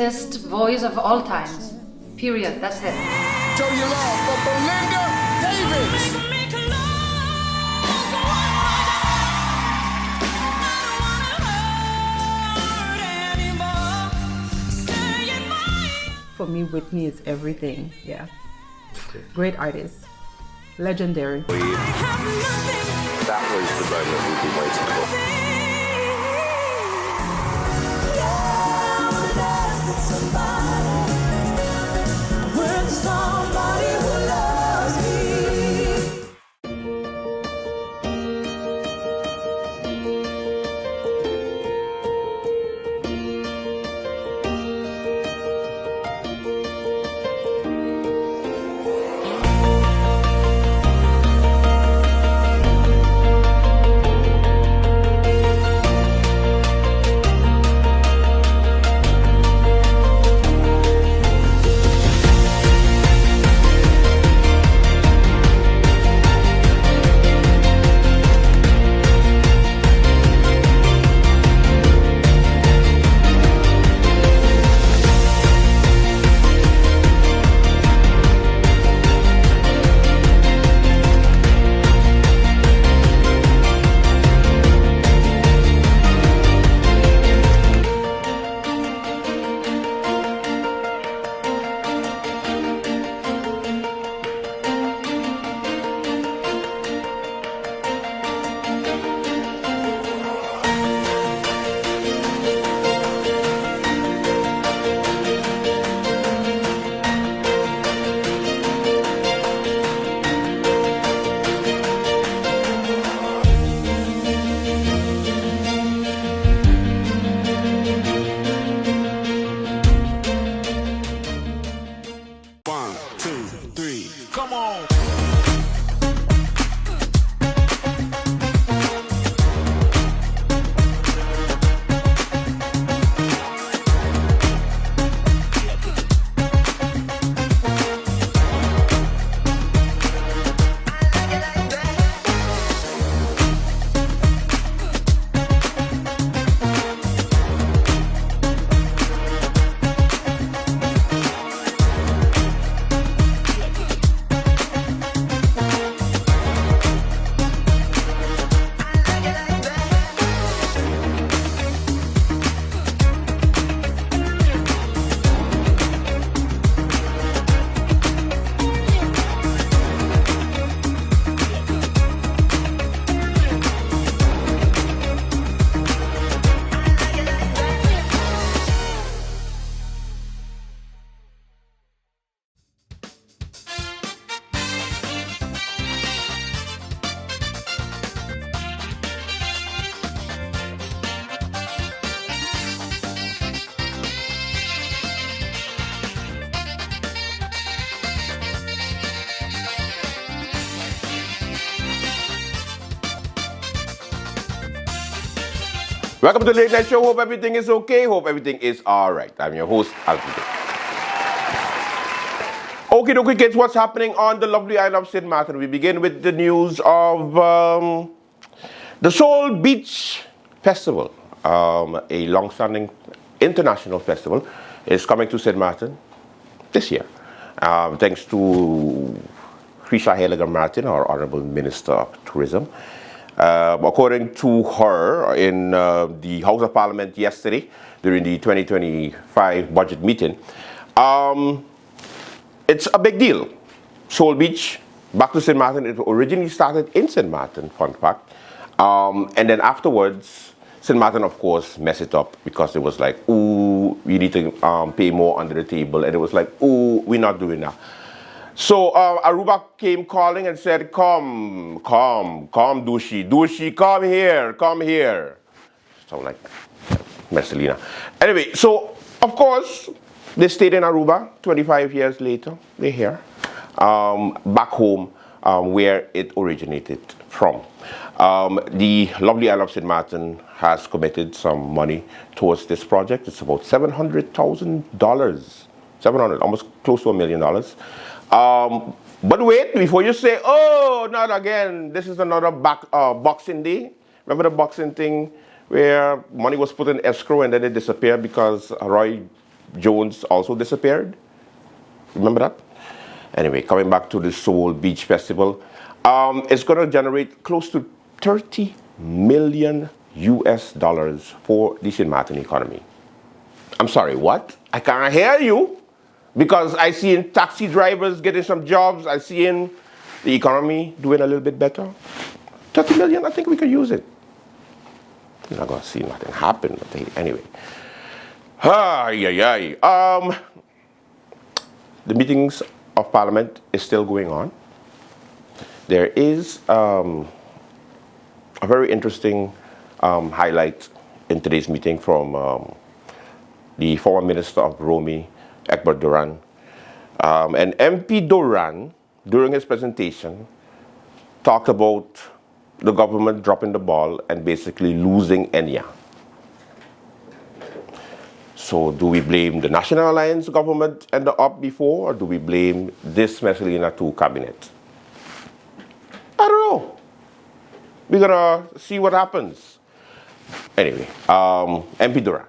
greatest voice of all times. Period. That's it. Show your love for Belinda Davis. For me, Whitney is everything. Yeah. Great artist. Legendary. That was the moment we've been waiting for. Welcome to the Late Night Show. Hope everything is okay. Hope everything is all right. I'm your host, Alvin. Okay, dokie, kids, what's happening on the lovely island of St. Martin? We begin with the news of the Soul Beach Festival, a long-standing international festival, is coming to St. Martin this year, thanks to Krisha Heliger Martin, our Honorable Minister of Tourism. According to her, in the House of Parliament yesterday, during the 2025 budget meeting, it's a big deal. Soul Beach, back to St. Martin. It originally started in St. Martin, fun fact. And then afterwards, St. Martin, of course, messed it up because it was like, ooh, we need to pay more under the table. And it was like, ooh, we're not doing that. So Aruba came calling and said, come, Dushi, come here. Sound like Marcelina. Anyway, so, of course, they stayed in Aruba. 25 years later, they're here, back home, where it originated from. The lovely Isle of St. Martin has committed some money towards this project. It's about $700,000, almost close to $1 million. But wait, before you say, oh, not again, this is another Boxing Day. Remember the boxing thing where money was put in escrow and then it disappeared because Roy Jones also disappeared. Remember that? Anyway, coming back to the Soul Beach Festival, it's going to generate close to 30 million US dollars for the St. Martin economy. I'm sorry, what? I can't hear you because I see in taxi drivers getting some jobs. I see in the economy doing a little bit better. 30 million, I think we could use it. You're not going to see nothing happen. Anyway. The meetings of Parliament is still going on. There is a very interesting highlight in today's meeting from the former Minister of Romy, MP Doran. And MP Doran, during his presentation, talked about the government dropping the ball and basically losing Enya. So do we blame the National Alliance government and the up before, or do we blame this Messalina 2 cabinet? I don't know. We're gonna see what happens. Anyway, MP Doran.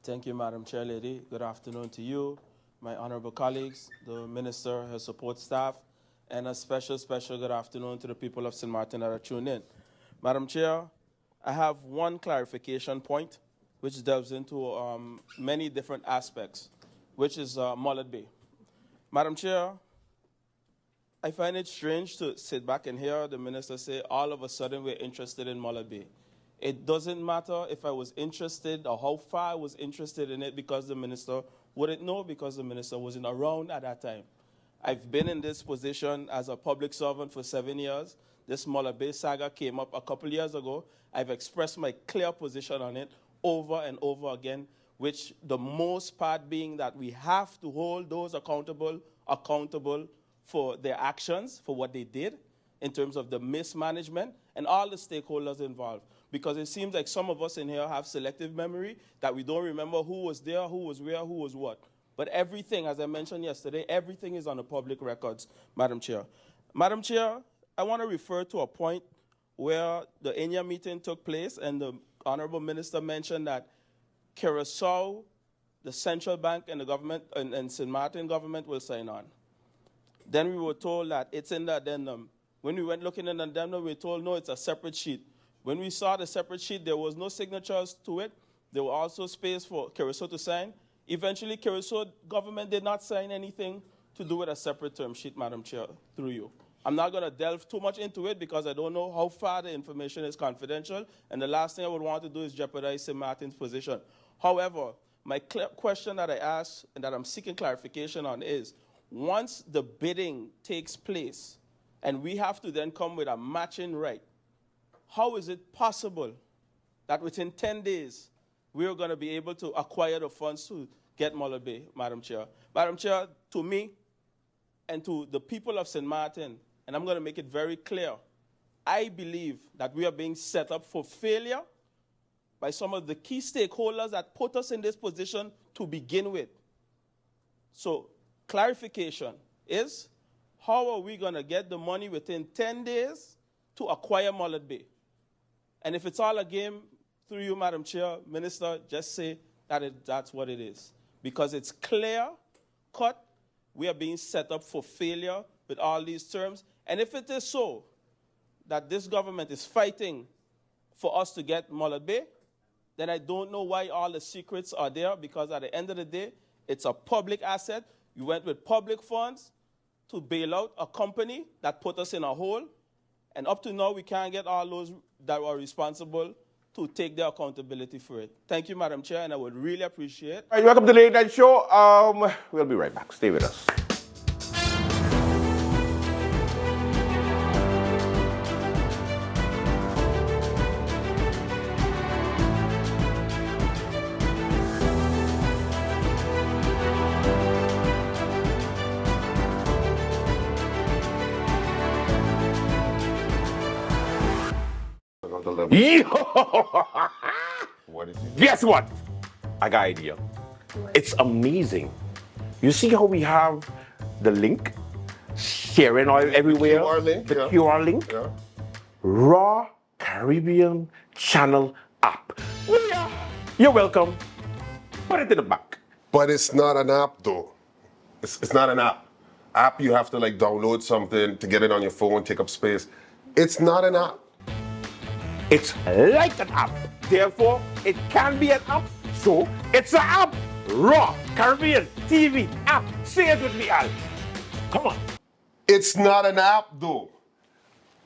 Thank you, Madam Chair Lady. Good afternoon to you, my honorable colleagues, the Minister, her support staff, and a special good afternoon to the people of St. Martin that are tuned in. Madam Chair, I have one clarification point which delves into many different aspects, which is Mullet Bay. Madam Chair, I find it strange to sit back and hear the minister say all of a sudden we're interested in Mullet Bay. It doesn't matter if I was interested or how far I was interested in it because the minister wouldn't know because the minister wasn't around at that time. I've been in this position as a public servant for 7 years. This Mullet Bay saga came up a couple years ago. I've expressed my clear position on it over and over again, which the most part being that we have to hold those accountable for their actions, for what they did in terms of the mismanagement and all the stakeholders involved. Because it seems like some of us in here have selective memory that we don't remember who was there, who was where, who was what. But everything, as I mentioned yesterday, everything is on the public records, Madam Chair. Madam Chair, I want to refer to a point where the Enya meeting took place and the Honorable Minister mentioned that Curacao, the central bank and the government and St. Martin government will sign on. Then we were told that it's in the addendum. When we went looking in the addendum, we were told, no, it's a separate sheet. When we saw the separate sheet, there was no signatures to it. There was also space for Curacao to sign. Eventually, Curacao government did not sign anything to do with a separate term sheet, Madam Chair, through you. I'm not going to delve too much into it because I don't know how far the information is confidential, and the last thing I would want to do is jeopardize St. Martin's position. However, my question that I asked and that I'm seeking clarification on is, once the bidding takes place and we have to then come with a matching right, how is it possible that within 10 days we're going to be able to acquire the funds to get Mullet Bay, Madam Chair? Madam Chair, to me and to the people of St. Martin, and I'm going to make it very clear, I believe that we are being set up for failure by some of the key stakeholders that put us in this position to begin with. So, clarification is, how are we going to get the money within 10 days to acquire Mullet Bay? And if it's all a game, through you, Madam Chair, Minister, just say that that's what it is. Because it's clear, cut, we are being set up for failure with all these terms. And if it is so that this government is fighting for us to get Mullet Bay, then I don't know why all the secrets are there, because at the end of the day, it's a public asset. You went with public funds to bail out a company that put us in a hole, and up to now, we can't get all those that were responsible to take their accountability for it. Thank you, Madam Chair, and I would really appreciate it. All right, welcome to the Late Night Show. We'll be right back. Stay with us. What is it? Guess what? I got an idea. It's amazing. You see how we have the link sharing all everywhere? QR link, the yeah. QR link? Yeah. Raw Caribbean Channel app. You're welcome. Put it in the back. But it's not an app though. It's not an app. App, you have to like download something to get it on your phone, take up space. It's not an app. It's like an app. Therefore, it can be an app. So, it's an app. Raw Caribbean TV app. Say it with me, Al. Come on. It's not an app though.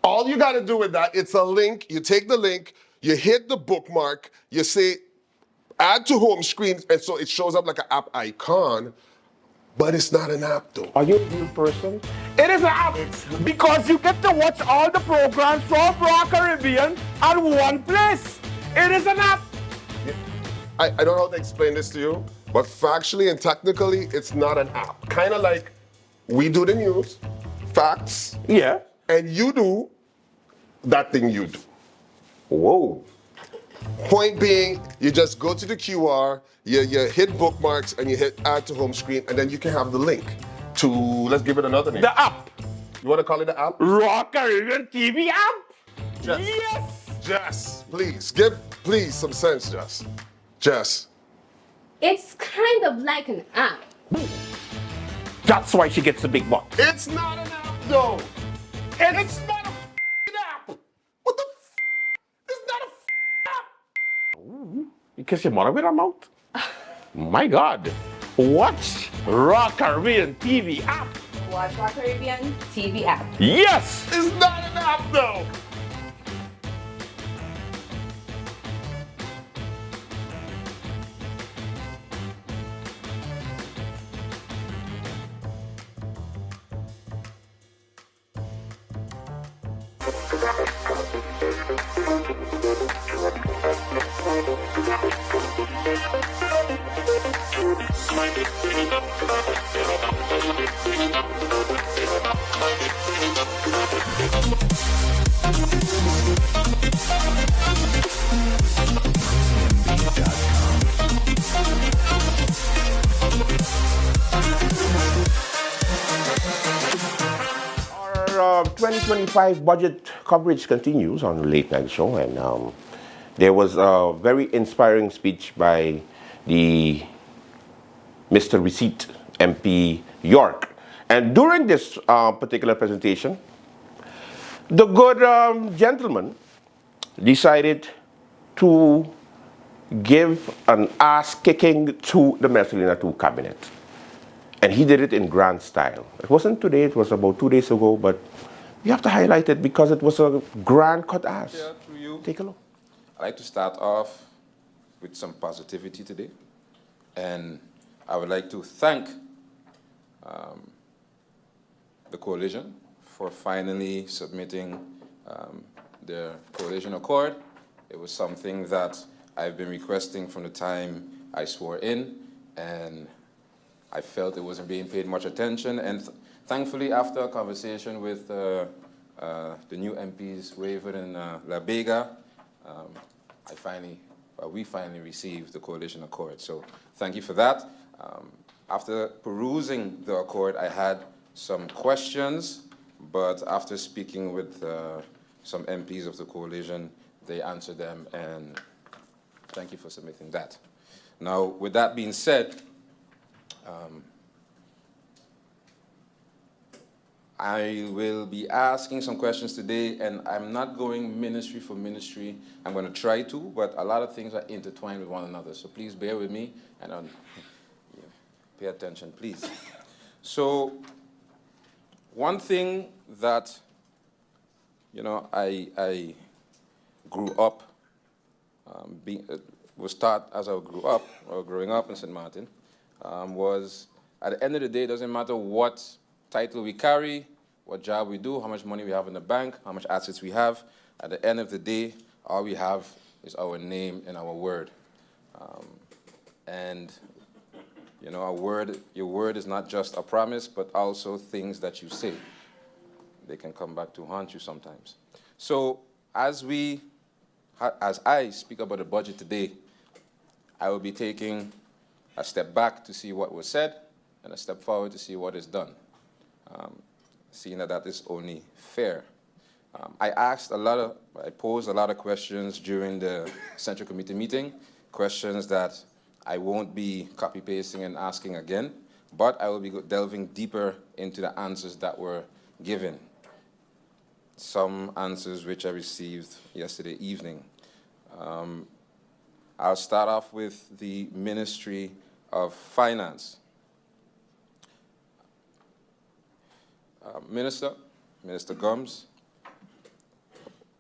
All you gotta do with that, it's a link. You take the link, you hit the bookmark, you say add to home screen, and so it shows up like an app icon, but it's not an app though. Are you a real person? It is an app because you get to watch all the programs from Raw Caribbean at one place. It is an app. I don't know how to explain this to you, but factually and technically, it's not an app. Kind of like we do the news, facts, Yeah. and you do that thing you do. Whoa. Point being, you just go to the QR, you hit bookmarks, and you hit add to home screen, and then you can have the link to, let's give it another name. The app. You want to call it the app? Raw Caribbean TV app. Jess. Yes. Jess, please, give some sense, Jess. Jess. It's kind of like an app. That's why she gets the big bucks. It's not an app, though. It's not a app. What the It's not a app. You kiss your mother with her mouth? My God. Watch Raw Caribbean TV app. Watch our Caribbean TV app. Yes. It's not an app, though. Our 2025 budget coverage continues on the Late Night Show, and there was a very inspiring speech by the Mr. Receipt, MP York. And during this particular presentation, the good gentleman decided to give an ass kicking to the Mercelina II cabinet. And he did it in grand style. It wasn't today, it was about 2 days ago, but you have to highlight it because it was a grand cut ass. Yeah, through you. Take a look. I'd like to start off with some positivity today. And I would like to thank the coalition for finally submitting their coalition accord. It was something that I've been requesting from the time I swore in, and I felt it wasn't being paid much attention. And thankfully, after a conversation with the new MPs, Raven and La Vega, we finally received the coalition accord. So thank you for that. After perusing the accord, I had some questions, but after speaking with some MPs of the coalition, they answered them, and thank you for submitting that. Now, with that being said, I will be asking some questions today, and I'm not going ministry for ministry. I'm going to try to, but a lot of things are intertwined with one another. So please bear with me and pay attention, please. So one thing that, I grew up, was taught as I grew up, or growing up in St. Martin, was at the end of the day, it doesn't matter what title we carry, what job we do, how much money we have in the bank, how much assets we have. At the end of the day, all we have is our name and our word. Your word is not just a promise, but also things that you say. They can come back to haunt you sometimes. So as I speak about the budget today, I will be taking a step back to see what was said and a step forward to see what is done, seeing that is only fair. I posed a lot of questions during the Central Committee meeting, questions that I won't be copy-pasting and asking again, but I will be delving deeper into the answers that were given. Some answers which I received yesterday evening. I'll start off with the Ministry of Finance. Minister Gums,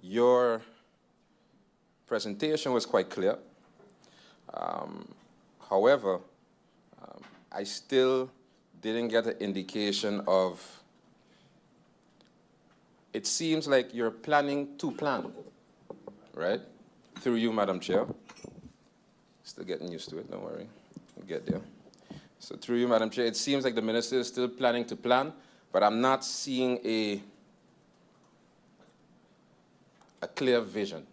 your presentation was quite clear. However, I still didn't get an indication of, it seems like you're planning to plan, right? Through you, Madam Chair. Still getting used to it, don't worry, we'll get there. So through you, Madam Chair, it seems like the minister is still planning to plan, but I'm not seeing a clear vision,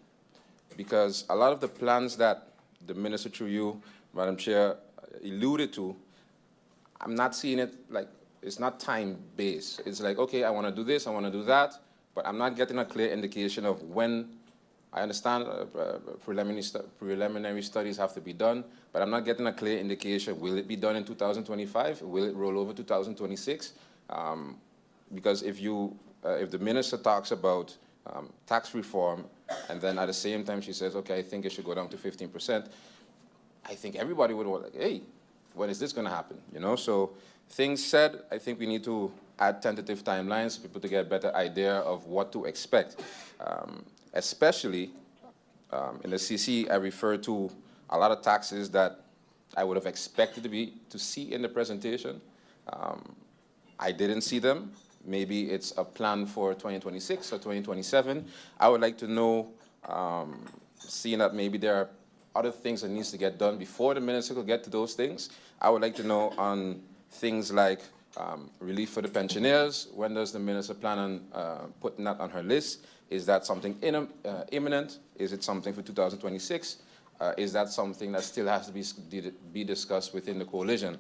because a lot of the plans that the minister, through you, Madam Chair, alluded to, I'm not seeing it like, it's not time-based. It's like, okay, I want to do this, I want to do that, but I'm not getting a clear indication of when. I understand preliminary studies have to be done, but I'm not getting a clear indication. Will it be done in 2025? Will it roll over 2026? Because if the minister talks about tax reform, and then at the same time she says, okay, I think it should go down to 15%, I think everybody would want, like, hey, when is this going to happen? You know, so things said, I think we need to add tentative timelines for people to get a better idea of what to expect. Especially in the CC, I refer to a lot of taxes that I would have expected to see in the presentation. I didn't see them. Maybe it's a plan for 2026 or 2027. I would like to know, seeing that maybe there are other things that needs to get done before the minister could get to those things. I would like to know on things like relief for the pensioners. When does the minister plan on putting that on her list? Is that something imminent? Is it something for 2026? Is that something that still has to be discussed within the coalition?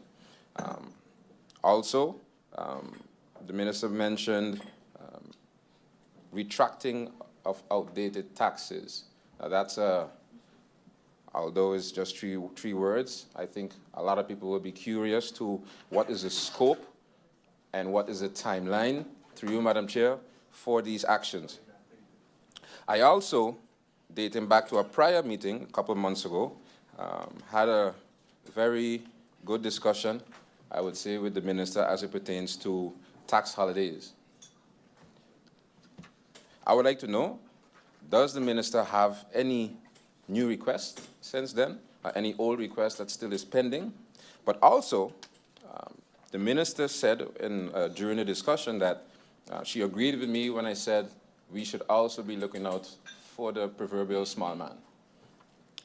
Also, the minister mentioned retracting of outdated taxes. Now that's although it's just three words, I think a lot of people will be curious to what is the scope and what is the timeline, through you, Madam Chair, for these actions. I also, dating back to a prior meeting a couple of months ago, had a very good discussion, I would say, with the minister as it pertains to tax holidays. I would like to know, does the minister have any new requests since then, or any old request that still is pending? But also, the minister said during the discussion that she agreed with me when I said we should also be looking out for the proverbial small man,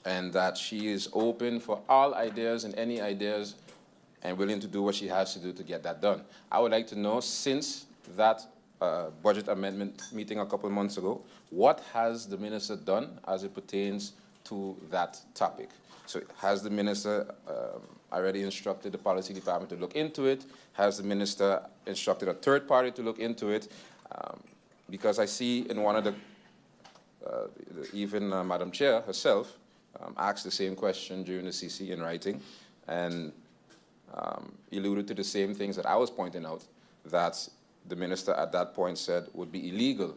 and that she is open for all ideas and any ideas and willing to do what she has to do to get that done. I would like to know, since that budget amendment meeting a couple of months ago, what has the minister done as it pertains to that topic? So has the minister already instructed the policy department to look into it? Has the minister instructed a third party to look into it? Because I see in one of the, even Madam Chair herself asked the same question during the CC in writing, and alluded to the same things that I was pointing out, that the minister at that point said would be illegal,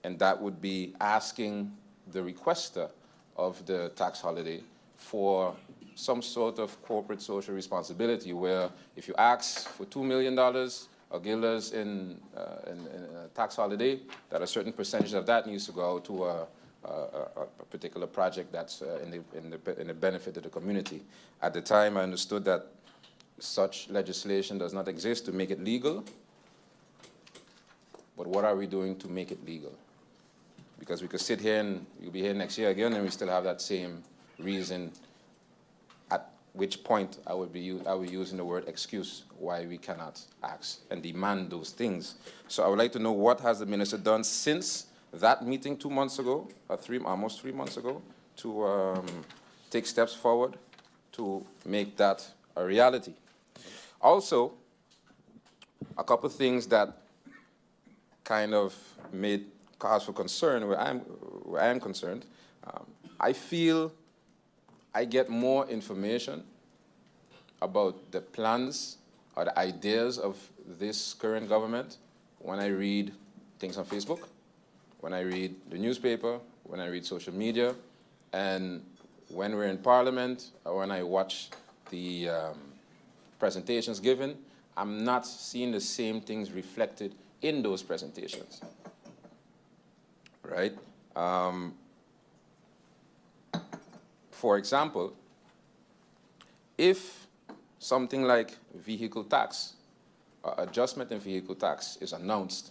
and that would be asking the requester of the tax holiday for some sort of corporate social responsibility, where if you ask for $2 million or guilders in a tax holiday, that a certain percentage of that needs to go out to a particular project that's in the benefit of the community. At the time, I understood that such legislation does not exist to make it legal, but what are we doing to make it legal? Because we could sit here and you'll be here next year again and we still have that same reason, at which point I would be using the word excuse why we cannot ask and demand those things. So I would like to know, what has the minister done since that meeting 2 months ago, almost 3 months ago, to take steps forward to make that a reality. Also, a couple of things that kind of made cause for concern where I am concerned. I feel I get more information about the plans or the ideas of this current government when I read things on Facebook, when I read the newspaper, when I read social media, and when we're in Parliament or when I watch the presentations given, I'm not seeing the same things reflected in those presentations, right? For example, if something like vehicle tax, adjustment in vehicle tax is announced,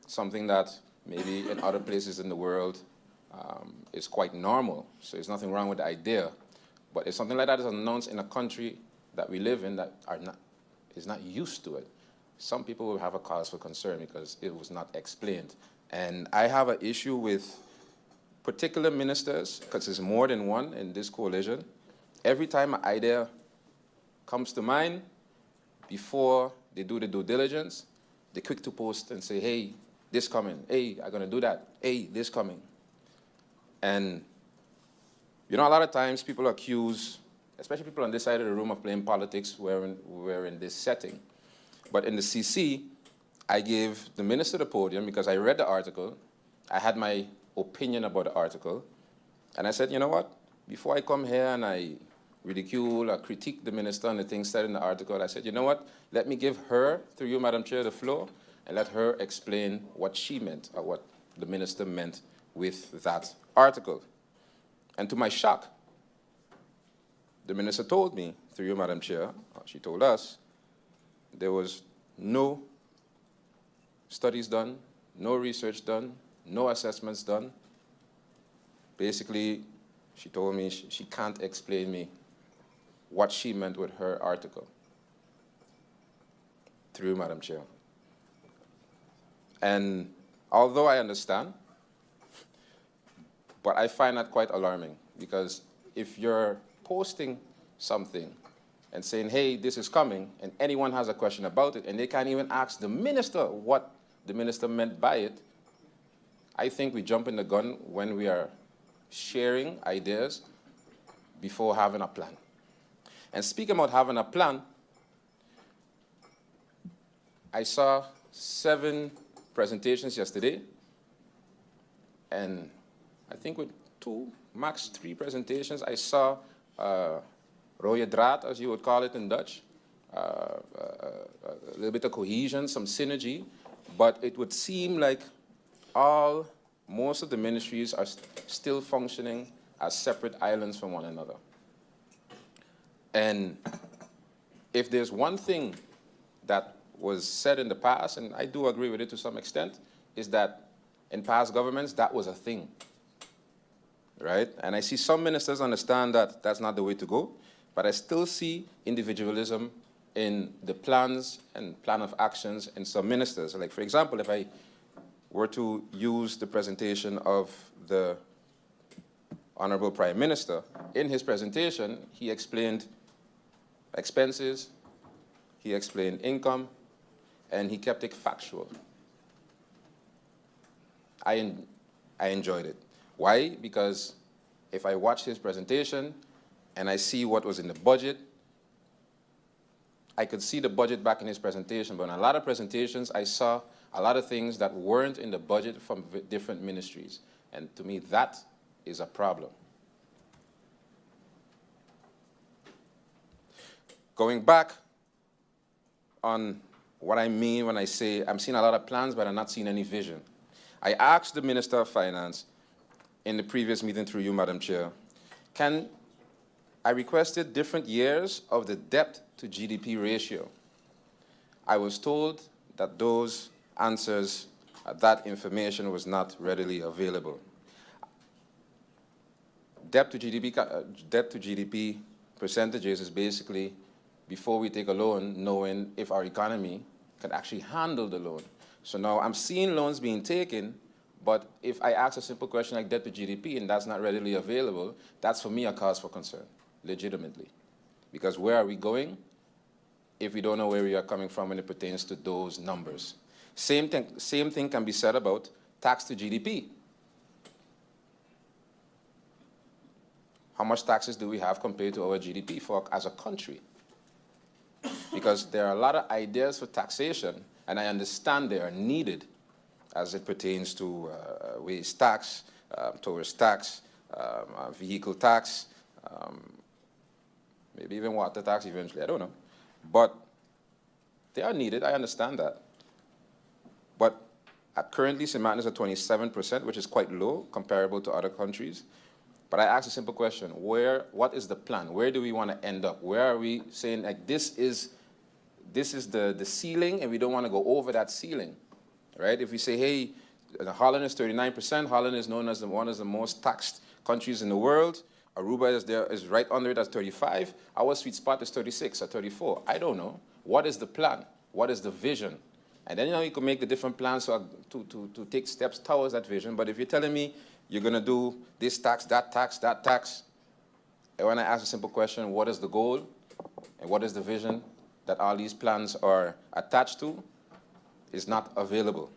something that maybe in other places in the world is quite normal, so there's nothing wrong with the idea, but if something like that is announced in a country that we live in that is not used to it, some people will have a cause for concern because it was not explained. And I have an issue with particular ministers, because there's more than one in this coalition. Every time an idea comes to mind, before they do the due diligence, they're quick to post and say, hey, this coming. Hey, I'm going to do that. Hey, this coming. And, you know, a lot of times people accuse, especially people on this side of the room, of playing politics. We're in this setting. But in the CC, I gave the minister the podium because I read the article. I had my opinion about the article. And I said, you know what? Before I come here and I ridicule or critique the minister and the things said in the article, I said, you know what? Let me give her, through you, Madam Chair, the floor, and let her explain what she meant or what the minister meant with that article. And to my shock, the minister told me, through you, Madam Chair, she told us, there was no studies done, no research done, no assessments done. Basically, she told me she can't explain me what she meant with her article. Through you, Madam Chair. And although I understand, but I find that quite alarming, because if you're posting something and saying, hey, this is coming, and anyone has a question about it, and they can't even ask the minister what the minister meant by it, I think we jump in the gun when we are sharing ideas before having a plan. And speaking about having a plan, I saw 7 presentations yesterday, and I think with 2, max 3 presentations, I saw rode draad, as you would call it in Dutch, a little bit of cohesion, some synergy, but it would seem like most of the ministries are still functioning as separate islands from one another. And if there's one thing that was said in the past, and I do agree with it to some extent, is that in past governments, that was a thing, right? And I see some ministers understand that that's not the way to go, but I still see individualism in the plans and plan of actions in some ministers. Like, for example, if I were to use the presentation of the Honorable Prime Minister, in his presentation, he explained expenses, he explained income, and he kept it factual. I enjoyed it. Why? Because if I watch his presentation and I see what was in the budget, I could see the budget back in his presentation, but in a lot of presentations, I saw a lot of things that weren't in the budget from different ministries. And to me, that is a problem. Going back on what I mean when I say I'm seeing a lot of plans, but I'm not seeing any vision. I asked the Minister of Finance in the previous meeting through you, Madam Chair, I requested different years of the debt to GDP ratio. I was told that those answers, that information was not readily available. Debt to GDP percentages is basically, before we take a loan, knowing if our economy can actually handle the loan. So now I'm seeing loans being taken, but if I ask a simple question like debt to GDP and that's not readily available, that's for me a cause for concern, legitimately. Because where are we going if we don't know where we are coming from when it pertains to those numbers? Same thing can be said about tax to GDP. How much taxes do we have compared to our GDP as a country? because there are a lot of ideas for taxation, and I understand they are needed as it pertains to waste tax, tourist tax, vehicle tax, maybe even water tax eventually, I don't know. But they are needed, I understand that. But currently, St. Martin is at 27%, which is quite low, comparable to other countries. But I asked a simple question: what is the plan? Where do we want to end up? Where are we saying, like, this is the ceiling, and we don't want to go over that ceiling, right? If we say, hey, Holland is 39%, Holland is known as one of the most taxed countries in the world. Aruba is right under it at 35. Our sweet spot is 36 or 34. I don't know. What is the plan? What is the vision? And then, you can make the different plans to take steps towards that vision. But if you're telling me you're going to do this tax, that tax, that tax, and when I ask a simple question, what is the goal and what is the vision that all these plans are attached to, is not available.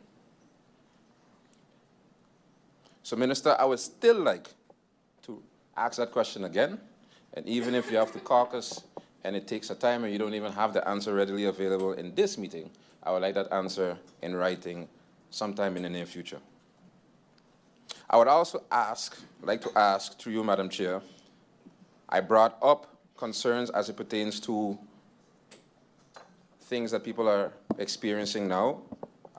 So, Minister, I would still like to ask that question again. And even if you have to caucus and it takes a time and you don't even have the answer readily available in this meeting, I would like that answer in writing sometime in the near future. I would also like to ask through you, Madam Chair, I brought up concerns as it pertains to things that people are experiencing now,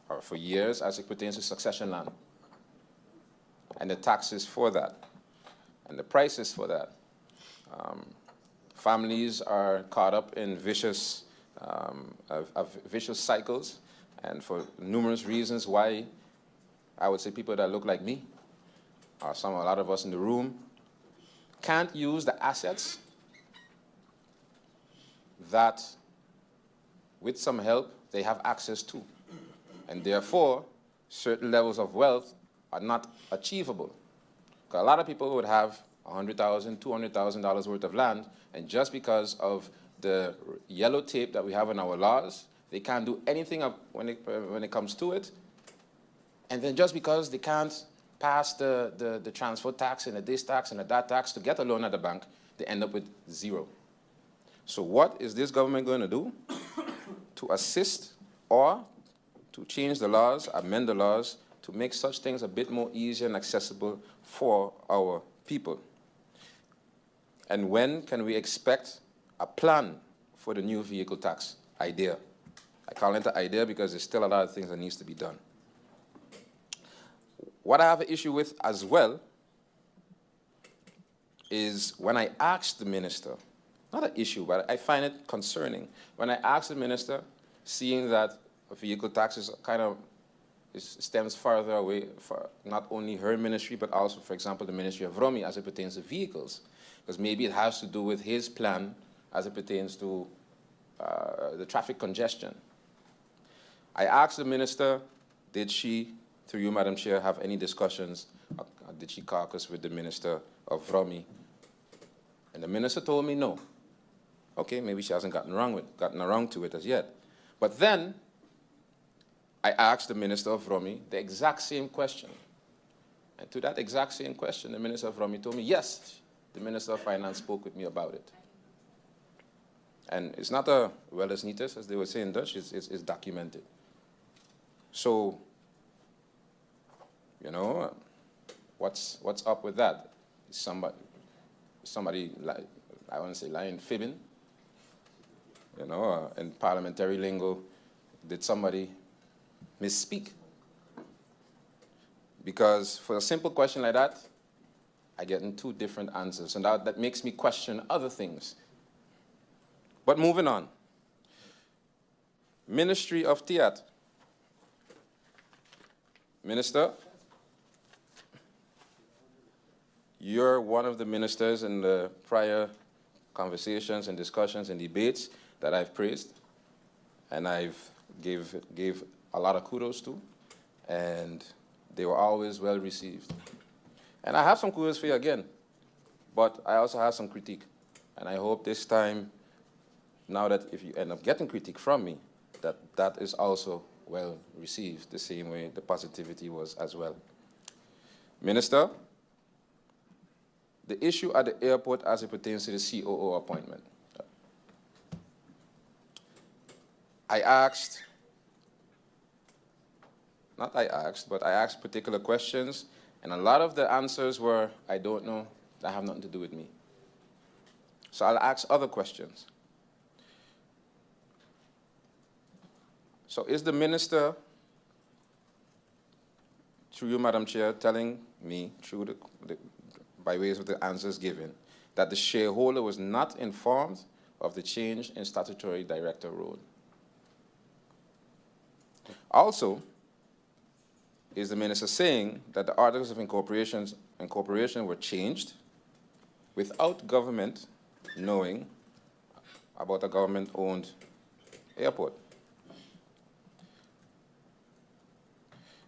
or for years, as it pertains to succession land, and the taxes for that, and the prices for that. Families are caught up in vicious cycles, and for numerous reasons why I would say people that look like me, or a lot of us in the room, can't use the assets that, with some help, they have access to. And therefore, certain levels of wealth are not achievable. Because a lot of people would have $100,000, $200,000 worth of land, and just because of the yellow tape that we have in our laws, they can't do anything when it comes to it. And then just because they can't pass the transfer tax and the this tax and the that tax to get a loan at the bank, they end up with zero. So what is this government going to do to assist or to change the laws, amend the laws, to make such things a bit more easier and accessible for our people? And when can we expect a plan for the new vehicle tax idea? I call it an idea because there's still a lot of things that needs to be done. What I have an issue with as well is when I asked the minister, not an issue, but I find it concerning, when I asked the minister, seeing that a vehicle tax is stems farther away for not only her ministry, but also, for example, the Ministry of Romy as it pertains to vehicles, because maybe it has to do with his plan as it pertains to the traffic congestion. I asked the minister, did she, through you, Madam Chair, have any discussions? Did she caucus with the Minister of Romy? And the minister told me no. Okay, maybe she hasn't gotten around to it as yet. But then I asked the Minister of Romy the exact same question. And to that exact same question, the Minister of Romy told me, yes, the Minister of Finance spoke with me about it. And it's not a well as neat as they would say in Dutch, it's documented. So, what's up with that? Is somebody I want to say lying, fibbing? In parliamentary lingo, did somebody misspeak? Because for a simple question like that, I get in two different answers, and that makes me question other things. But moving on. Ministry of Theatre. Minister, you're one of the ministers in the prior conversations and discussions and debates that I've praised, and I've gave a lot of kudos to, and they were always well received. And I have some kudos for you again, but I also have some critique. And I hope this time, now that if you end up getting critique from me, that is also well received, the same way the positivity was as well. Minister, the issue at the airport as it pertains to the COO appointment. I asked particular questions, and a lot of the answers were, I don't know, that have nothing to do with me. So I'll ask other questions. So is the minister, through you, Madam Chair, telling me, by ways of the answers given, that the shareholder was not informed of the change in statutory director role? Also, is the minister saying that the articles of incorporation were changed without government knowing about a government-owned airport?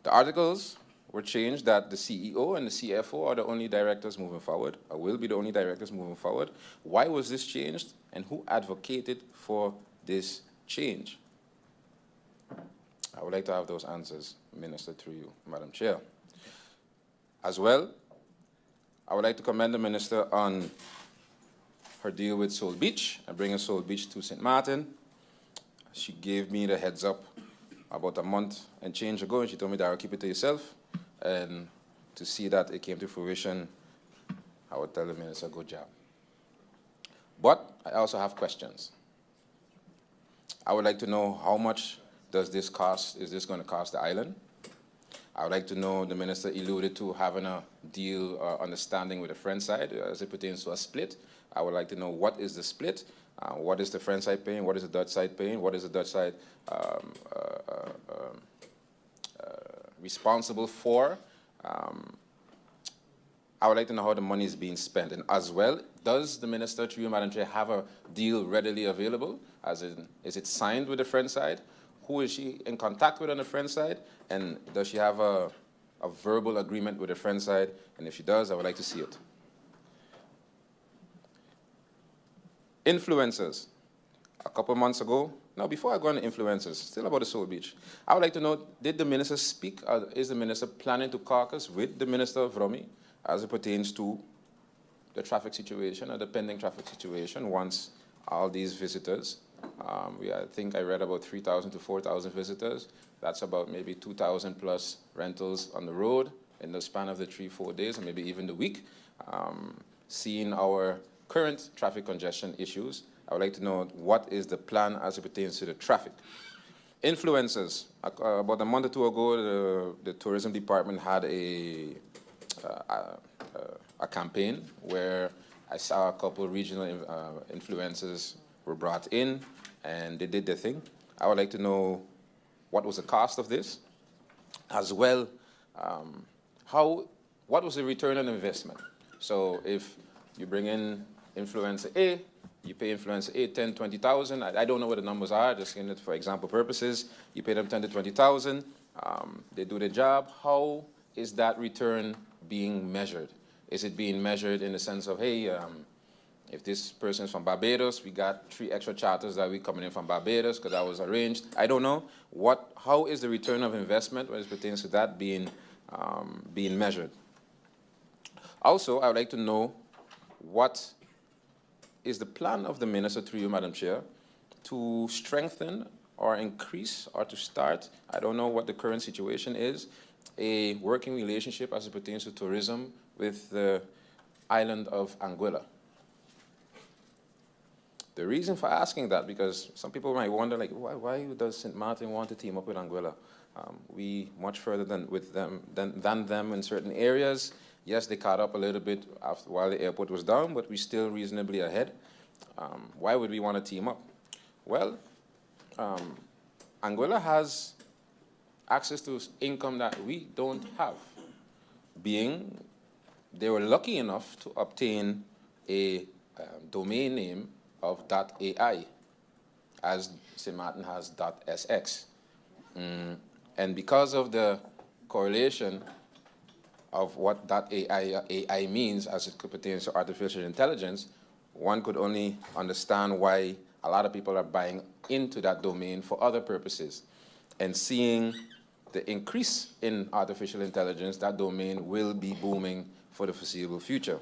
The articles were changed that the CEO and the CFO are the only directors moving forward, or will be the only directors moving forward. Why was this changed, and who advocated for this change? I would like to have those answers, Minister, through you, Madam Chair. As well, I would like to commend the Minister on her deal with Soul Beach and bringing Soul Beach to St. Martin. She gave me the heads up about a month and change ago, and she told me that I'll keep it to yourself. And to see that it came to fruition, I would tell the Minister, good job. But I also have questions. I would like to know how much does this cost, is this going to cost the island? I would like to know, the Minister alluded to having a deal or understanding with the French side as it pertains to a split. I would like to know what is the split, what is the French side paying, what is the Dutch side paying, what is the Dutch side responsible for. I would like to know how the money is being spent. And as well, does the Minister, through you, Madam Chair, have a deal readily available? As in, is it signed with the French side? Who is she in contact with on the French side? And does she have a verbal agreement with the French side? And if she does, I would like to see it. Influencers. A couple months ago, now before I go on to influencers, still about the Soul Beach, I would like to know, did the Minister speak, is the Minister planning to caucus with the Minister of Romy as it pertains to the traffic situation or the pending traffic situation once all these visitors, I think I read about 3,000 to 4,000 visitors. That's about maybe 2,000 plus rentals on the road in the span of the 3-4 days, or maybe even the week. Seeing our current traffic congestion issues, I would like to know what is the plan as it pertains to the traffic. Influencers. About a month or two ago, the tourism department had a campaign where I saw a couple of regional influencers were brought in and they did their thing. I would like to know what was the cost of this, as well what was the return on investment. So if you bring in influencer A, you pay influencer A 10, 20,000. I don't know what the numbers are, just in it for example purposes. You pay them 10 to 20,000. They do their job. How is that return being measured? Is it being measured in the sense of, hey, if this person is from Barbados, we got 3 extra charters that we coming in from Barbados because that was arranged. I don't know. How is the return of investment when it pertains to that being measured? Also, I would like to know what is the plan of the Minister, through you, Madam Chair, to strengthen or increase or to start, I don't know what the current situation is, a working relationship as it pertains to tourism with the island of Anguilla. The reason for asking that, because some people might wonder, like, why does St. Martin want to team up with Anguilla? We much further than them in certain areas. Yes, they caught up a little bit while the airport was down, but we're still reasonably ahead. Why would we want to team up? Well, Anguilla has access to income that we don't have, being they were lucky enough to obtain a domain name of .ai, as St. Martin has .sx. And because of the correlation of what AI means as it pertains to artificial intelligence, one could only understand why a lot of people are buying into that domain for other purposes. And seeing the increase in artificial intelligence, that domain will be booming for the foreseeable future.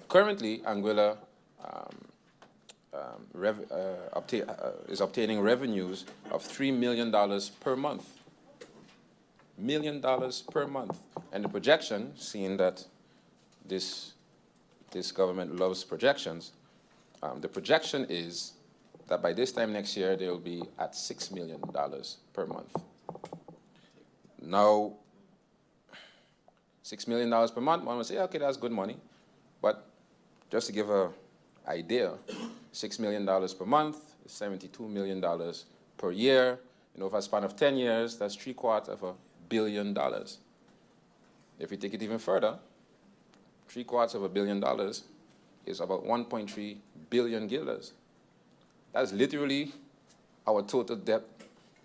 Currently, Anguilla is obtaining revenues of $3 million per month. $1 million per month. And the projection, seeing that this government loves projections, the projection is that by this time next year, they will be at $6 million per month. Now, $6 million per month, one would say, okay, that's good money. But just to give an idea, $6 million per month is $72 million per year. Over a span of 10 years, that's $750 million. If you take it even further, $750 million is about 1.3 billion guilders. That's literally our total debt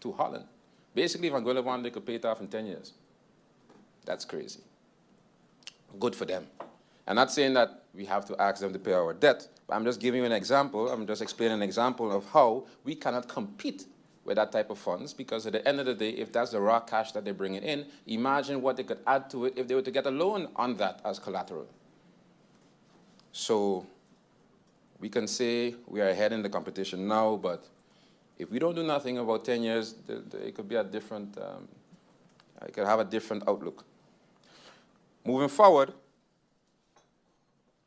to Holland. Basically, if Angola wanted, they could pay it off in 10 years. That's crazy. Good for them. I'm not saying that we have to ask them to pay our debt, but I'm just giving you an example. I'm just explaining an example of how we cannot compete with that type of funds, because at the end of the day, if that's the raw cash that they're bringing in, imagine what they could add to it if they were to get a loan on that as collateral. So we can say we are ahead in the competition now, but if we don't do nothing about 10 years, it could be a different, it could have a different outlook. Moving forward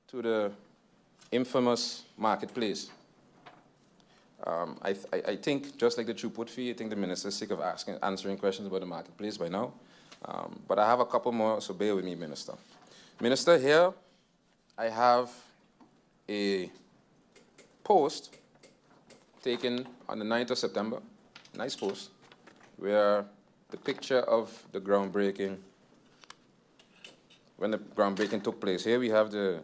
to the infamous marketplace. I think, just like the throughput fee, I think the minister's sick of answering questions about the marketplace by now. But I have a couple more, so bear with me, Minister. Minister, here I have a post taken on the 9th of September, nice post, where the picture of the groundbreaking, when the groundbreaking took place. Here we have the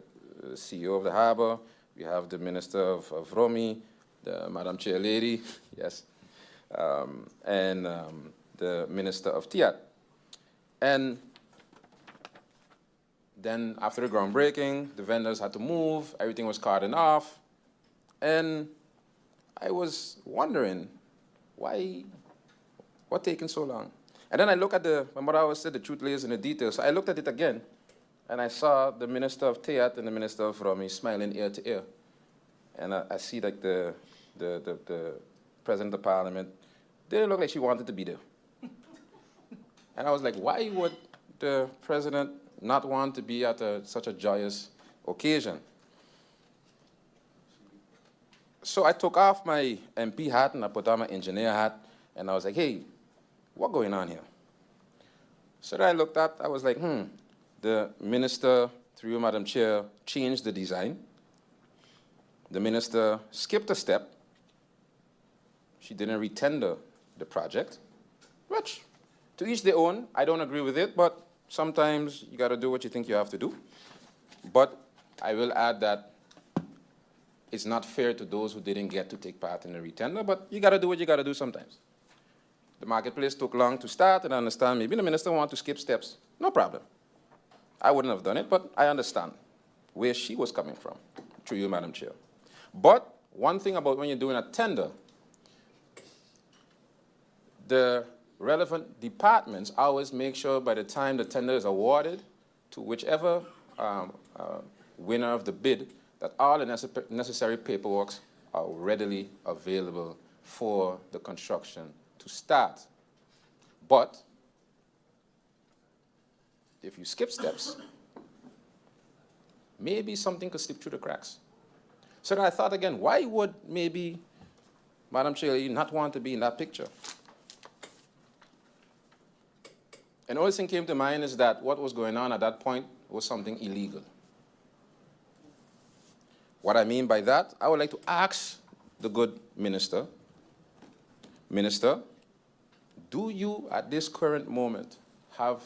CEO of the Harbour, we have the Minister of Romy, the Madam Chair Lady, yes, and the Minister of Tiat. And then after the groundbreaking, the vendors had to move, everything was cordoned off, and I was wondering, what taking so long? And then I look at remember I always said the truth lays in the details, so I looked at it again, and I saw the Minister of Tiat and the Minister of Romy smiling ear to ear. And I see like the President of Parliament, didn't look like she wanted to be there. And I was like, why would the President not want to be at such a joyous occasion? So I took off my MP hat and I put on my engineer hat, and I was like, hey, what's going on here? So then I looked at, I was like, the minister, through you, Madam Chair, changed the design. The minister skipped a step. She didn't retender the project, which, to each their own. I don't agree with it, but sometimes you got to do what you think you have to do. But I will add that it's not fair to those who didn't get to take part in the retender, but you got to do what you got to do sometimes. The marketplace took long to start, and I understand maybe the minister wanted to skip steps. No problem. I wouldn't have done it, but I understand where she was coming from, through you, Madam Chair. But one thing about when you're doing a tender, the relevant departments always make sure by the time the tender is awarded to whichever winner of the bid, that all the necessary paperwork are readily available for the construction to start. But if you skip steps, maybe something could slip through the cracks. So then I thought again, why would maybe Madam Chair not want to be in that picture? And the only thing came to mind is that what was going on at that point was something illegal. What I mean by that, I would like to ask the good minister, Minister, do you at this current moment have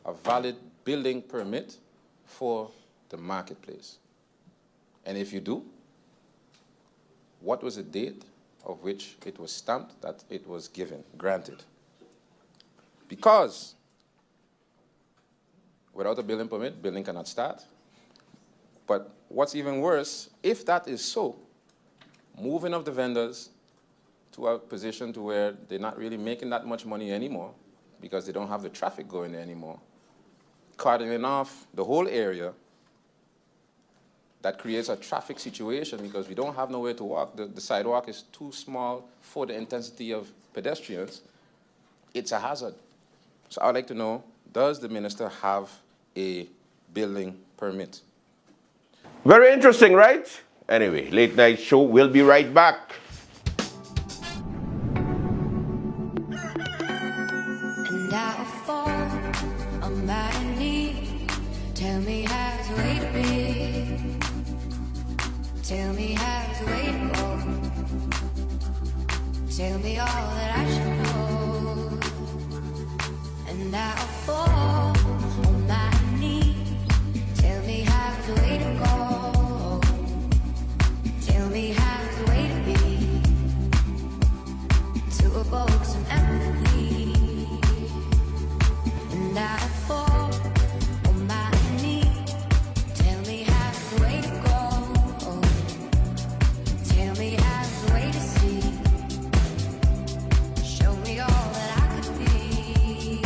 a valid building permit for the marketplace? And if you do, what was the date of which it was stamped that it was granted? Because without a building permit, building cannot start. But what's even worse, if that is so, moving of the vendors to a position to where they're not really making that much money anymore because they don't have the traffic going there anymore, carting off the whole area, that creates a traffic situation because we don't have nowhere to walk. The sidewalk is too small for the intensity of pedestrians. It's a hazard. So I would like to know, does the minister have a building permit? Very interesting, right? Anyway, late night show. We'll be right back. And I fall on my knees. Tell me how's the way to be. Tell me how's the way to go. Tell me all that I should know. And I fall on my knees. Tell me how's the way to go. Tell me how's the way to be. To evoke some empathy. And I fall on my knees. Tell me how's the way to go. Tell me how's the way to see. Show me all that I could be.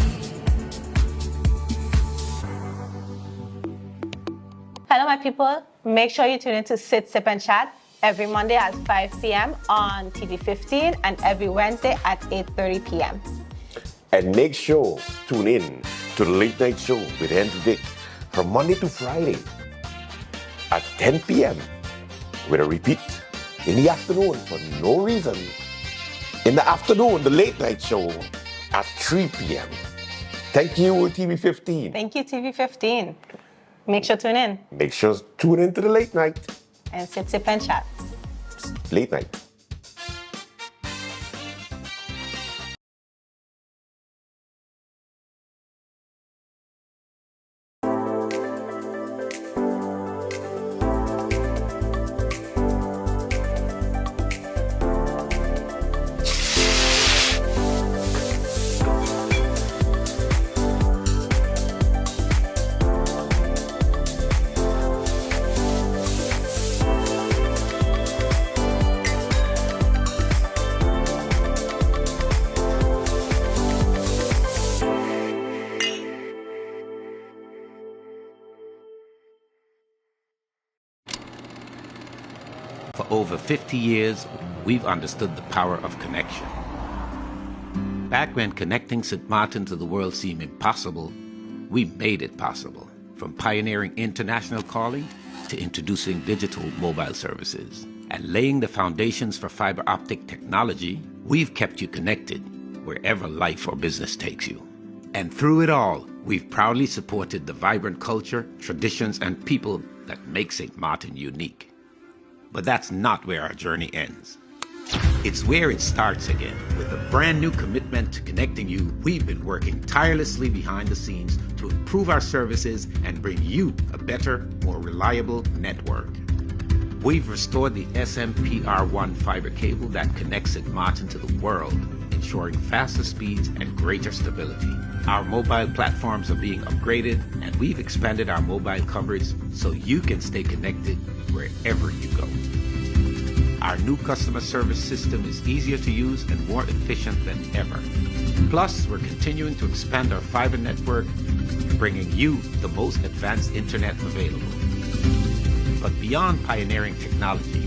Hello, my people. Make sure you tune in to Sit, Sip, and Chat every Monday at 5 p.m. on TV 15 and every Wednesday at 8:30 p.m. And make sure tune in to the late night show with Andrew Dick from Monday to Friday at 10 p.m. with a repeat in the afternoon for no reason. In the afternoon, the late night show at 3 p.m. Thank you, TV 15. Thank you, TV 15. Make sure to tune in Make sure tune in to the late night. and Sit, Sip, and Chat. Late night. For over 50 years, we've understood the power of connection. Back when connecting St. Martin to the world seemed impossible, we made it possible. From pioneering international calling to introducing digital mobile services and laying the foundations for fiber optic technology, we've kept you connected wherever life or business takes you. And through it all, we've proudly supported the vibrant culture, traditions, and people that make St. Martin unique. But that's not where our journey ends. It's where it starts again. With a brand new commitment to connecting you, we've been working tirelessly behind the scenes to improve our services and bring you a better, more reliable network. We've restored the SMPR1 fiber cable that connects St. Martin to the world, ensuring faster speeds and greater stability. Our mobile platforms are being upgraded, and we've expanded our mobile coverage so you can stay connected wherever you go. Our new customer service system is easier to use and more efficient than ever. Plus, we're continuing to expand our fiber network, bringing you the most advanced internet available. But beyond pioneering technology,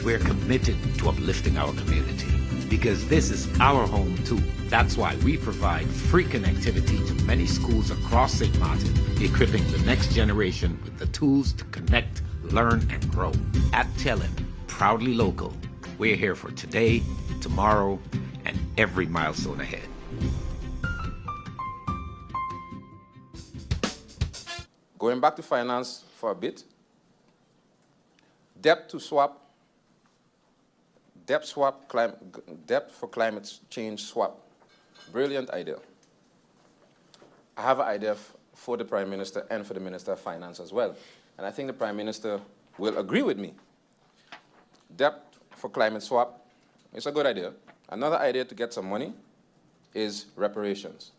we're committed to uplifting our community, because this is our home too. That's why we provide free connectivity to many schools across St. Martin, equipping the next generation with the tools to connect, learn, and grow. At Telem, proudly local, we're here for today, tomorrow, and every milestone ahead. Going back to finance for a bit, debt for climate change swap. Brilliant idea. I have an idea for the Prime Minister and for the Minister of Finance as well. And I think the Prime Minister will agree with me. Debt for climate swap is a good idea. Another idea to get some money is reparations.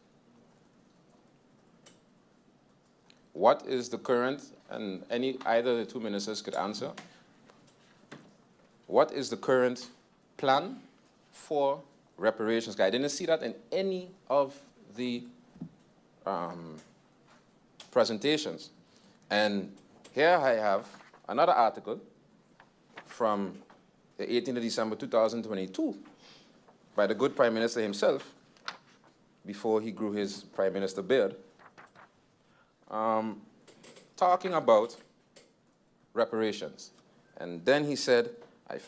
What is the current, and either the two ministers could answer, what is the current plan for reparations? I didn't see that in any of the presentations. And here I have another article from the 18th of December 2022 by the good Prime Minister himself, before he grew his Prime Minister beard, talking about reparations. And then he said,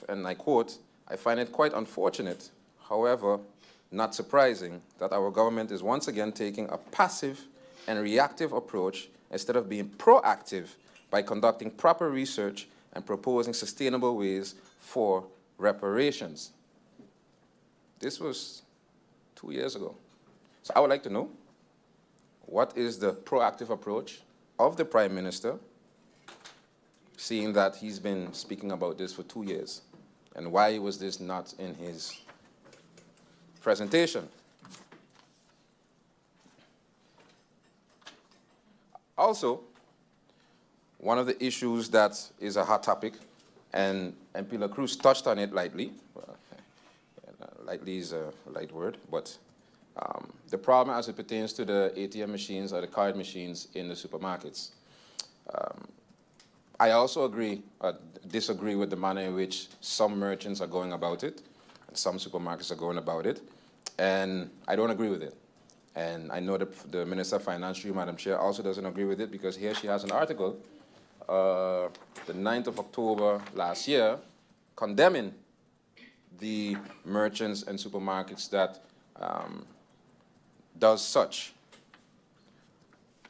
and I quote, "I find it quite unfortunate, however, not surprising, that our government is once again taking a passive and reactive approach instead of being proactive by conducting proper research and proposing sustainable ways for reparations." This was 2 years ago. So I would like to know, what is the proactive approach of the Prime Minister, seeing that he's been speaking about this for 2 years? And why was this not in his presentation? Also, one of the issues that is a hot topic, and MP La Cruz touched on it lightly. Well, lightly is a light word, but the problem as it pertains to the ATM machines or the card machines in the supermarkets. I also disagree with the manner in which some merchants are going about it, and some supermarkets are going about it, and I don't agree with it. And I know the Minister of Finance, Madam Chair, also doesn't agree with it, because here she has an article, the 9th of October last year, condemning the merchants and supermarkets that does such.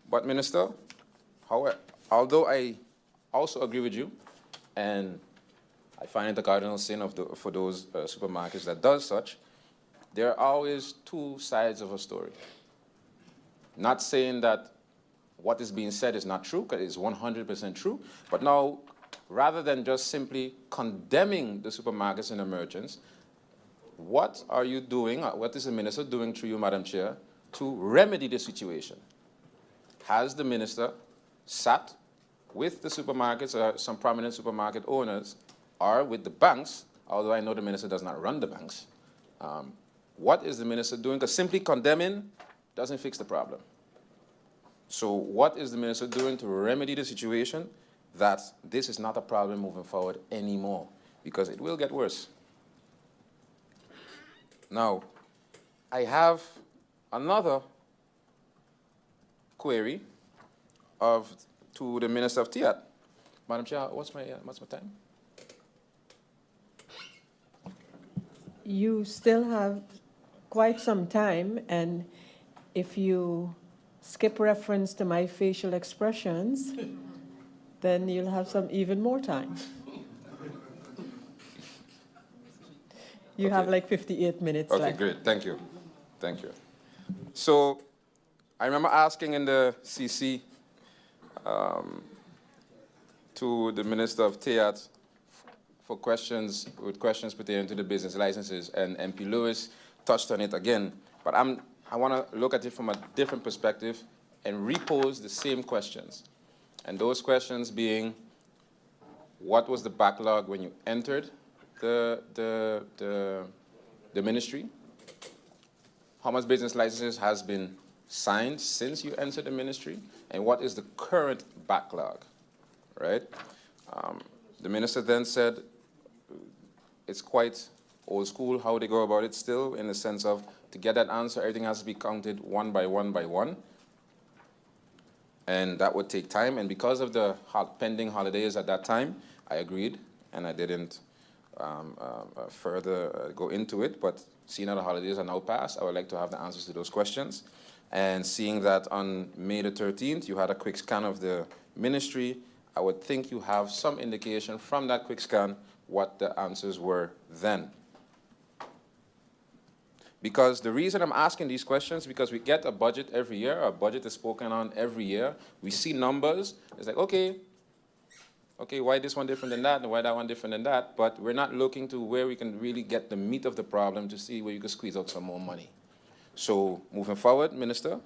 But Minister, however, although I also agree with you, and I find it a cardinal sin for those supermarkets that does such, there are always two sides of a story. Not saying that what is being said is not true, because it's 100% true, but now, rather than just simply condemning the supermarkets and the merchants, what are you doing, what is the Minister doing through you, Madam Chair, to remedy the situation? Has the Minister sat with the supermarkets or some prominent supermarket owners, or with the banks, although I know the Minister does not run the banks? What is the Minister doing? Because simply condemning doesn't fix the problem. So what is the Minister doing to remedy the situation that this is not a problem moving forward anymore? Because it will get worse. Now, I have another query to the Minister of TIAT. Madam Chair, what's my time? You still have quite some time, and if you skip reference to my facial expressions, then you'll have some even more time. You have like 58 minutes left. Okay, great. Thank you. Thank you. So I remember asking in the CC to the Minister of TIAT for questions pertaining to the business licenses, and MP Lewis touched on it again. But I want to look at it from a different perspective and repose the same questions. And those questions being, what was the backlog when you entered the ministry? How much business licenses has been signed since you entered the ministry? And what is the current backlog, right? The Minister then said it's quite old school how they go about it still, in the sense of, to get that answer, everything has to be counted one by one by one. And that would take time. And because of the pending holidays at that time, I agreed, and I didn't further go into it. But seeing that the holidays are now past, I would like to have the answers to those questions. And seeing that on May the 13th, you had a quick scan of the ministry, I would think you have some indication from that quick scan what the answers were then. Because the reason I'm asking these questions, because we get a budget every year, our budget is spoken on every year, we see numbers, it's like, okay, why this one different than that, and why that one different than that, but we're not looking to where we can really get the meat of the problem to see where you can squeeze out some more money. So moving forward, Minister,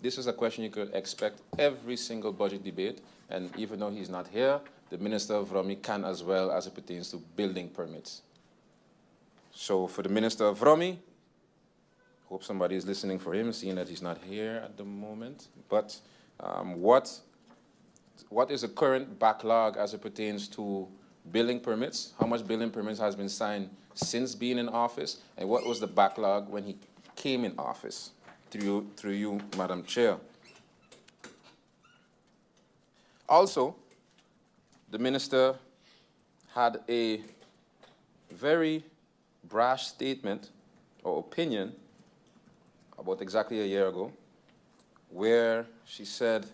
this is a question you could expect every single budget debate, and even though he's not here, the Minister of Romy can as well, as it pertains to building permits. So for the Minister of Romy, hope somebody is listening for him, seeing that he's not here at the moment. But what what is the current backlog as it pertains to building permits? How much building permits has been signed since being in office? And what was the backlog when he came in office? Through you, Madam Chair. Also, the minister had a very brash statement or opinion about exactly a year ago, where she said,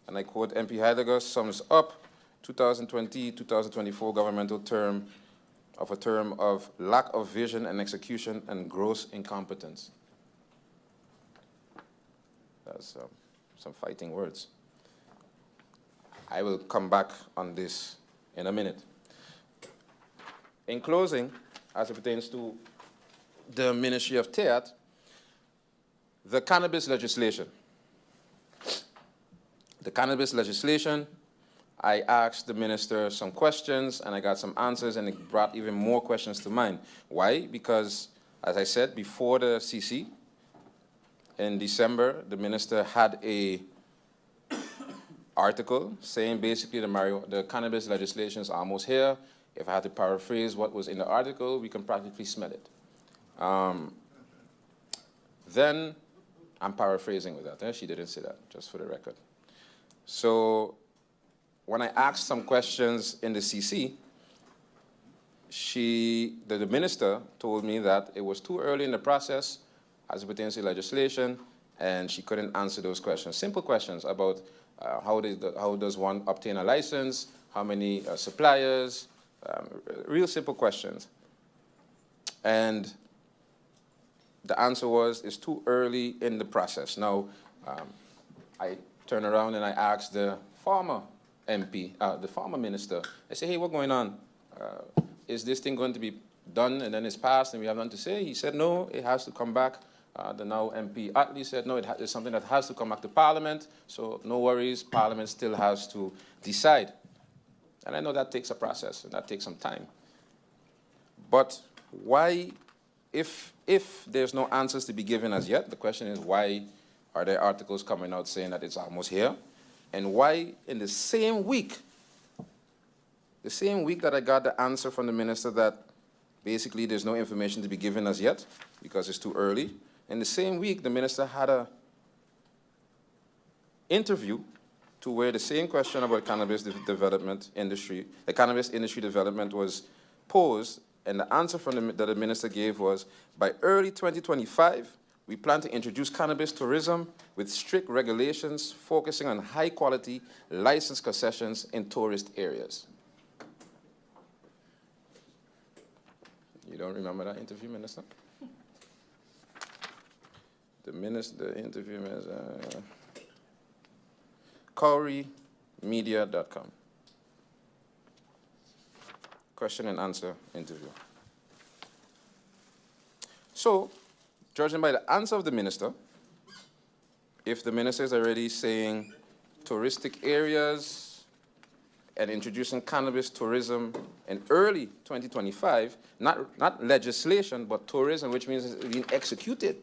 and I quote, MP Heidegger sums up 2020-2024 governmental term of lack of vision and execution and gross incompetence. That's some fighting words. I will come back on this in a minute. In closing, as it pertains to the Ministry of TEAT, the cannabis legislation. The cannabis legislation, I asked the minister some questions and I got some answers, and it brought even more questions to mind. Why? Because, as I said, before the CC, in December, the minister had a article saying basically the cannabis legislation is almost here. If I had to paraphrase what was in the article, we can practically smell it. Then, I'm paraphrasing with that. She didn't say that, just for the record. So, when I asked some questions in the CC, the minister told me that it was too early in the process as it pertains to legislation, and she couldn't answer those questions. Simple questions about how does one obtain a license, how many suppliers, real simple questions. And the answer was, it's too early in the process. Now, I turned around and I asked the former MP, the former minister, I said, hey, what's going on? Is this thing going to be done and then it's passed and we have nothing to say? He said, no, it has to come back. The now MP Utley said, no, it's something that has to come back to Parliament, so no worries, Parliament still has to decide. And I know that takes a process and that takes some time. But why, if there's no answers to be given as yet, the question is, why are there articles coming out saying that it's almost here? And why in the same week that I got the answer from the minister that basically there's no information to be given as yet because it's too early, in the same week the minister had an interview to where the same question about cannabis development industry, the cannabis industry development was posed, and the answer that the minister gave was, by early 2025, we plan to introduce cannabis tourism with strict regulations focusing on high-quality licensed concessions in tourist areas. You don't remember that interview, Minister? The interview is CowryMedia.com. Question and answer interview. So, judging by the answer of the minister, if the minister is already saying touristic areas and introducing cannabis tourism in early 2025, not legislation, but tourism, which means it's being executed.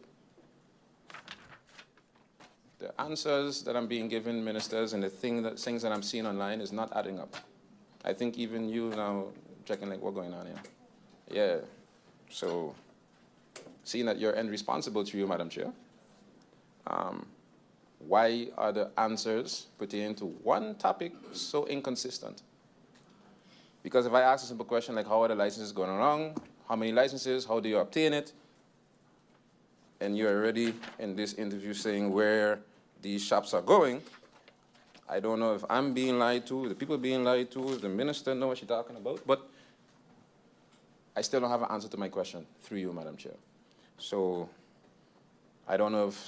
The answers that I'm being given, ministers, and the things that I'm seeing online is not adding up. I think even you now checking like, what's going on here? Yeah, so seeing that you're responsible to you, Madam Chair, why are the answers pertaining to one topic so inconsistent? Because if I ask a simple question like, how are the licenses going along? How many licenses? How do you obtain it? And you're already in this interview saying where these shops are going, I don't know if I'm being lied to, the people being lied to, if the minister knows what she's talking about, but I still don't have an answer to my question through you, Madam Chair. So I don't know if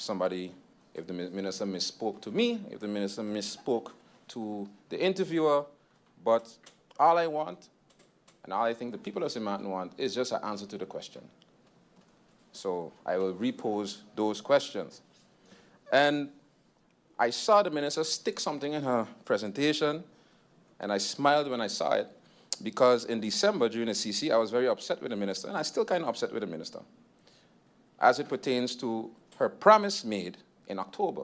the minister misspoke to me, if the minister misspoke to the interviewer, but all I want, and all I think the people of St. Martin want, is just an answer to the question. So I will repose those questions. And I saw the minister stick something in her presentation, and I smiled when I saw it, because in December, during the CC, I was very upset with the minister, and I'm still kind of upset with the minister, as it pertains to her promise made in October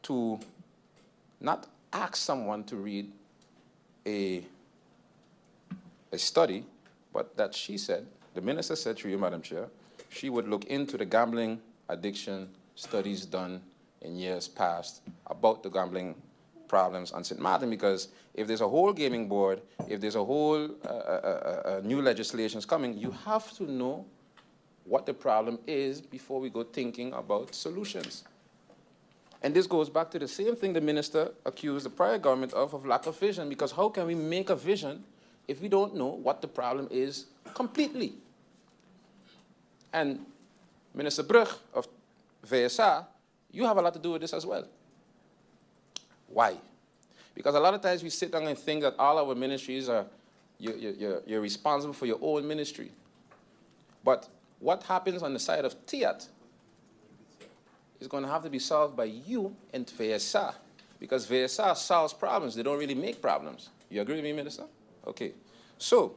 to not ask someone to read a study, but that she said, the minister said through you, Madam Chair, she would look into the gambling addiction studies done in years past about the gambling problems on St. Martin, because if there's a whole gaming board, if there's a whole new legislations coming, you have to know what the problem is before we go thinking about solutions. And this goes back to the same thing the minister accused the prior government of lack of vision, because how can we make a vision if we don't know what the problem is completely? And Minister Brugge of VSA, you have a lot to do with this as well. Why? Because a lot of times we sit down and think that all our ministries are, you're responsible for your own ministry. But what happens on the side of TIAT is going to have to be solved by you and VSA, because VSA solves problems. They don't really make problems. You agree with me, Minister? Okay. So,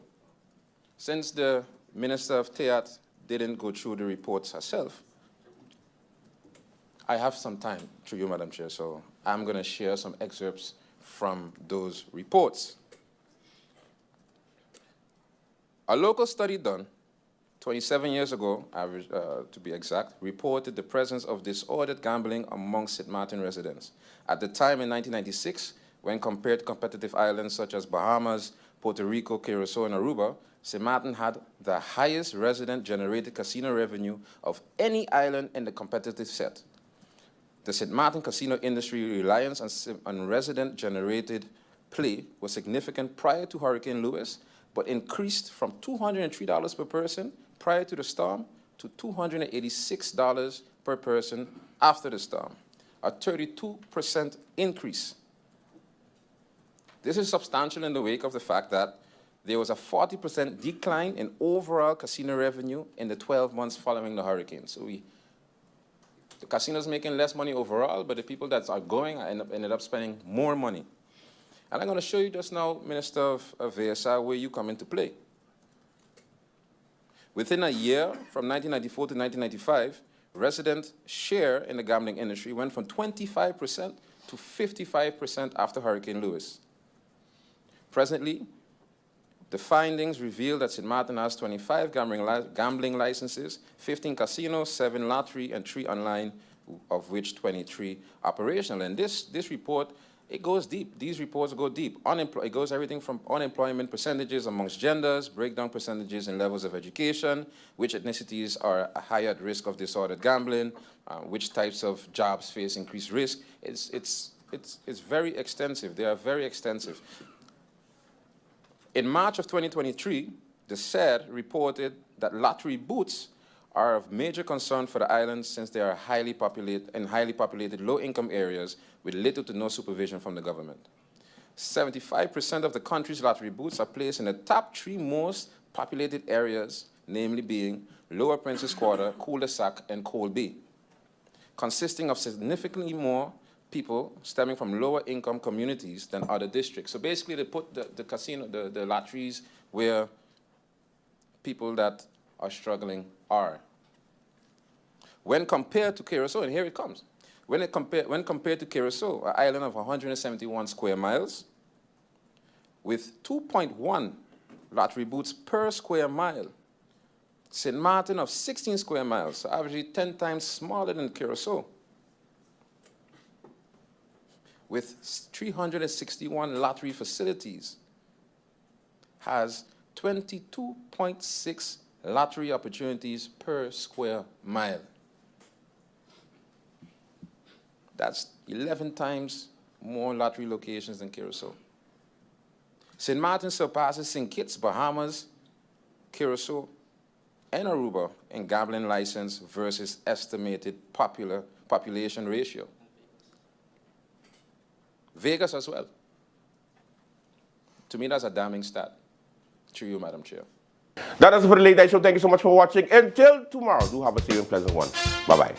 since the Minister of TIAT didn't go through the reports herself, I have some time through you, Madam Chair, so I'm going to share some excerpts from those reports. A local study done 27 years ago, to be exact, reported the presence of disordered gambling among St. Martin residents. At the time in 1996, when compared to competitive islands such as Bahamas, Puerto Rico, Curacao, and Aruba, St. Martin had the highest resident-generated casino revenue of any island in the competitive set. The St. Martin casino industry reliance on resident-generated play was significant prior to Hurricane Lewis, but increased from $203 per person prior to the storm to $286 per person after the storm, a 32% increase. This is substantial in the wake of the fact that there was a 40% decline in overall casino revenue in the 12 months following the hurricane. So the casinos making less money overall, but the people that are going ended up spending more money. And I'm going to show you just now, Minister of VSA, where you come into play. Within a year, from 1994 to 1995, resident share in the gambling industry went from 25% to 55% after Hurricane Lewis. Presently, the findings reveal that St. Martin has 25 gambling licenses, 15 casinos, 7 lottery, and 3 online, of which 23 operational. And this report, it goes deep. These reports go deep. It goes everything from unemployment percentages amongst genders, breakdown percentages in levels of education, which ethnicities are higher at risk of disordered gambling, which types of jobs face increased risk. It's very extensive. They are very extensive. In March of 2023, the SED reported that lottery booths are of major concern for the islands since they are highly populated low-income areas with little to no supervision from the government. 75% of the country's lottery booths are placed in the top 3 most populated areas, namely being Lower Princess Quarter, Cul-de-Sac, and Cole Bay, consisting of significantly more people stemming from lower income communities than other districts. So basically they put the lotteries where people that are struggling are. When compared to Curacao, and here it comes, when compared to Curacao, an island of 171 square miles, with 2.1 lottery booths per square mile, St. Martin of 16 square miles, so averagely 10 times smaller than Curacao, with 361 lottery facilities, has 22.6 lottery opportunities per square mile. That's 11 times more lottery locations than Curacao. St. Martin surpasses St. Kitts, Bahamas, Curacao, and Aruba in gambling license versus estimated population ratio. Vegas as well. To me, that's a damning stat. To you, Madam Chair. That is it for the late night show. Thank you so much for watching. Until tomorrow, do have a safe and pleasant one. Bye-bye.